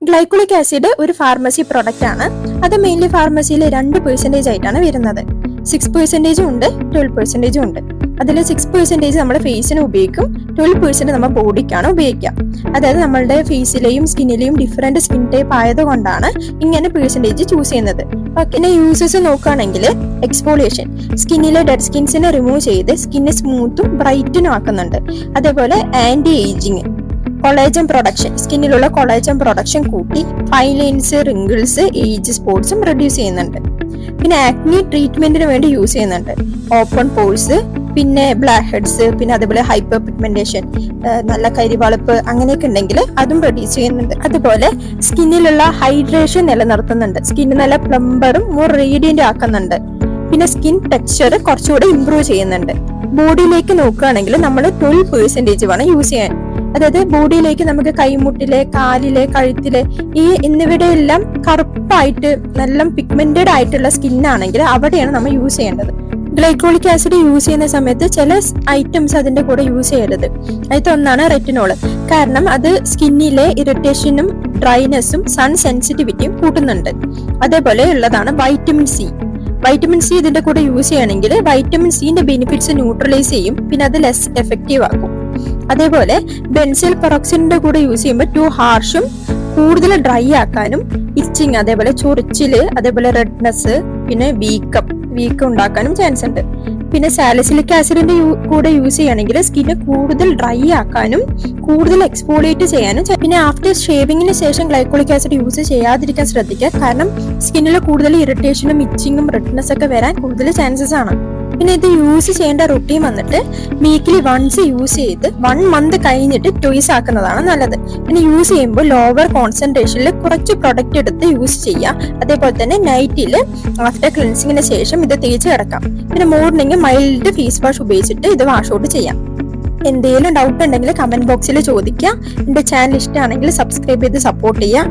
Glycolic acid ഒരു pharmacy product ആണ്. അത് മെയിൻലി ഫാർമസിയിൽ 2% ആയിട്ടാണ് വരുന്നത്. 6% ഉണ്ട്, 12% ഉണ്ട്. അതിൽ 6% നമ്മുടെ ഫേസിന് ഉപയോഗിക്കും, 12% നമ്മുടെ ബോഡിക്കാണ് ഉപയോഗിക്കാം. അതായത് നമ്മളുടെ ഫേസിലെയും സ്കിന്നിലെയും ഡിഫറെന്റ് സ്കിൻ ടൈപ്പ് ആയതുകൊണ്ടാണ് ഇങ്ങനെ പെർസെൻറ്റേജ് ചൂസ് ചെയ്യുന്നത്. പിന്നെ യൂസസ് നോക്കുകയാണെങ്കിൽ എക്സ്ഫോളിയേഷൻ, സ്കിന്നിലെ ഡെഡ് സ്കിൻസിനെ റിമൂവ് ചെയ്ത് സ്കിന്നെ സ്മൂത്തും ബ്രൈറ്റനും ആക്കുന്നുണ്ട്. അതേപോലെ ആന്റി ഏജിങ്, കൊളേജൻ പ്രൊഡക്ഷൻ, സ്കിന്നിലുള്ള കൊളേജൻ പ്രൊഡക്ഷൻ കൂട്ടി ഫൈൻ ലൈൻസ്, റിങ്കിൾസ്, ഏജ് സ്പോട്സും റെഡ്യൂസ് ചെയ്യുന്നുണ്ട്. പിന്നെ ആക്നി ട്രീറ്റ്മെന്റിന് വേണ്ടി യൂസ് ചെയ്യുന്നുണ്ട്. ഓപ്പൺ പോഴ്സ്, പിന്നെ ബ്ലാക്ക് ഹെഡ്സ്, പിന്നെ അതേപോലെ ഹൈപ്പർ പിഗ്മെന്റേഷൻ, നല്ല കരിവാളിപ്പ് അങ്ങനെയൊക്കെ ഉണ്ടെങ്കിൽ അതും റെഡ്യൂസ് ചെയ്യുന്നുണ്ട്. അതുപോലെ സ്കിന്നിലുള്ള ഹൈഡ്രേഷൻ നിലനിർത്തുന്നുണ്ട്. സ്കിന്ന് നല്ല പ്ലംബറും മോർ റേഡിയന്റ് ആക്കുന്നുണ്ട്. പിന്നെ സ്കിൻ ടെക്സ്ചർ കുറച്ചുകൂടെ ഇംപ്രൂവ് ചെയ്യുന്നുണ്ട്. ബോഡിയിലേക്ക് നോക്കുകയാണെങ്കിൽ നമ്മൾ 12% വേണം യൂസ് ചെയ്യാൻ. അതായത് ബോഡിയിലേക്ക് നമുക്ക് കൈമുട്ടിലെ, കാലിലെ, കഴുത്തിലെ എന്നിവിടെ എല്ലാം കറുപ്പായിട്ട് നല്ല പിഗ്മെന്റഡ് ആയിട്ടുള്ള സ്കിന്നാണെങ്കിൽ അവിടെയാണ് നമ്മൾ യൂസ് ചെയ്യേണ്ടത്. ഗ്ലൈക്കോളിക് ആസിഡ് യൂസ് ചെയ്യുന്ന സമയത്ത് ചില ഐറ്റംസ് അതിന്റെ കൂടെ യൂസ് ചെയ്യരുത്. അതിലൊന്നാണ് റെറ്റിനോള്. കാരണം അത് സ്കിന്നിലെ ഇറിറ്റേഷനും ഡ്രൈനെസ്സും സൺ സെൻസിറ്റിവിറ്റിയും കൂട്ടുന്നുണ്ട്. അതേപോലെ ഉള്ളതാണ് വൈറ്റമിൻ സി. വൈറ്റമിൻ സി ഇതിന്റെ കൂടെ യൂസ് ചെയ്യണമെങ്കിൽ വൈറ്റമിൻ സിന്റെ ബെനിഫിറ്റ്സ് ന്യൂട്രലൈസ് ചെയ്യും, പിന്നെ അത് ലെസ് എഫക്റ്റീവ് ആക്കും. അതേപോലെ ബെൻസിൽ പെറോക്സൈഡിന്റെ കൂടെ യൂസ് ചെയ്യുമ്പോൾ ടു ഹാർഷും കൂടുതൽ ഡ്രൈ ആക്കാനും ഇച്ചിങ്, അതേപോലെ ചൊറിച്ചില്, അതേപോലെ റെഡ്നെസ്, പിന്നെ വീക്കം ഉണ്ടാക്കാനും ചാൻസ് ഉണ്ട്. പിന്നെ സാലിസിലിക് ആസിഡിന്റെ കൂടെ യൂസ് ചെയ്യണമെങ്കിൽ സ്കിന്ന് കൂടുതൽ ഡ്രൈ ആക്കാനും കൂടുതൽ എക്സ്ഫോളിയേറ്റ് ചെയ്യാനും. പിന്നെ ആഫ്റ്റർ ഷേവിങ്ങിന് ശേഷം ഗ്ലൈക്കോളിക് ആസിഡ് യൂസ് ചെയ്യാതിരിക്കാൻ ശ്രദ്ധിക്കുക. കാരണം സ്കിന്നിൽ കൂടുതൽ ഇറിറ്റേഷനും ഇച്ചിങ്ങും റെഡ്നെസ് ഒക്കെ വരാൻ കൂടുതൽ ചാൻസസ് ആണ്. പിന്നെ ഇത് യൂസ് ചെയ്യേണ്ട റുട്ടീൻ വന്നിട്ട് വീക്കിലി വൺസ് യൂസ് ചെയ്ത് 1 മന്ത് കഴിഞ്ഞിട്ട് ട്വൈസ് ആക്കുന്നതാണ് നല്ലത്. പിന്നെ യൂസ് ചെയ്യുമ്പോൾ ലോവർ കോൺസെൻട്രേഷനിൽ കുറച്ച് പ്രൊഡക്റ്റ് എടുത്ത് യൂസ് ചെയ്യാം. അതേപോലെ തന്നെ നൈറ്റിൽ ആഫ്റ്റർ ക്ലെൻസിങ്ങിന് ശേഷം ഇത് തേച്ച് കിടക്കാം. പിന്നെ മോർണിംഗ് മൈൽഡ് ഫേസ് വാഷ് ഉപയോഗിച്ചിട്ട് ഇത് വാഷ് ഔട്ട് ചെയ്യാം. എന്തെങ്കിലും ഡൗട്ട് ഉണ്ടെങ്കിൽ കമന്റ് ബോക്സിൽ ചോദിക്കാം. എന്റെ ചാനൽ ഇഷ്ടമാണെങ്കിൽ സബ്സ്ക്രൈബ് ചെയ്ത് സപ്പോർട്ട് ചെയ്യാം.